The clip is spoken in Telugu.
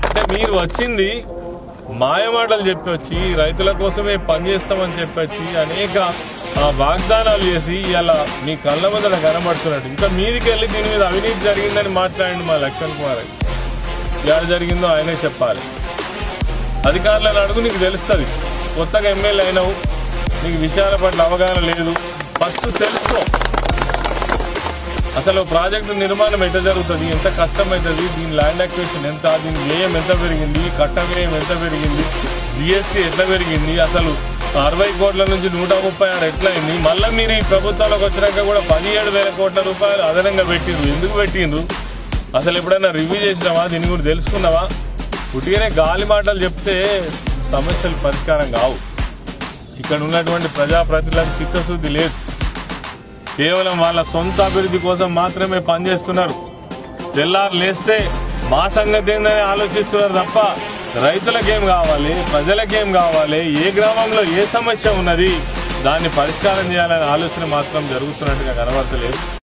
అంటే మీరు వచ్చింది మాయమాటలు చెప్పొచ్చి రైతుల కోసమే పనిచేస్తామని చెప్పొచ్చి అనేక వాగ్దానాలు చేసి ఇలా మీ కళ్ళ ముందర కనబడుతున్నట్టు ఇంకా మీదికి వెళ్ళి దీని మీద అవినీతి జరిగిందని మాట్లాడండి మా లక్ష్మణ్ కుమార్. ఎలా జరిగిందో ఆయనే చెప్పాలి. అధికారులను అడుగు, నీకు తెలుస్తుంది. కొత్తగా ఎమ్మెల్యే అయినావు, నీకు విషయాల పట్ల అవగాహన లేదు. ఫస్ట్ తెలుసుకో అసలు ప్రాజెక్టు నిర్మాణం ఎంత జరుగుతుంది, ఎంత కష్టమవుతుంది, దీని ల్యాండ్ అక్విజిషన్ ఎంత, దీని వ్యయం ఎంత పెరిగింది, కట్ట వ్యయం ఎంత పెరిగింది, జిఎస్టీ ఎట్లా పెరిగింది, అసలు 60 కోట్ల నుంచి 136 ఎట్లా అయింది. మళ్ళీ మీరు ఈ ప్రభుత్వంలోకి వచ్చినాక కూడా 17,000 కోట్ల రూపాయలు అదనంగా పెట్టిండ్రు. ఎందుకు పెట్టిండ్రు అసలు ఎప్పుడైనా రివ్యూ చేసినావా, దీన్ని కూడా తెలుసుకున్నావా? పుట్టిగానే గాలి మాటలు చెప్తే సమస్యలు పరిష్కారం కావు. ఇక్కడ ఉన్నటువంటి ప్రజాప్రతినిధులకు చిత్తశుద్ధి లేదు. కేవలం వాళ్ళ సొంత అభివృద్ధి కోసం మాత్రమే పనిచేస్తున్నారు. తెల్లారు లేస్తే మా సంగతి ఏందని ఆలోచిస్తున్నారు తప్ప రైతులకేం కావాలి, ప్రజలకేం కావాలి, ఏ గ్రామంలో ఏ సమస్య ఉన్నది దాన్ని పరిష్కారం చేయాలనే ఆలోచన మాత్రం జరుగుతున్నట్టుగా కనబడతలేదు.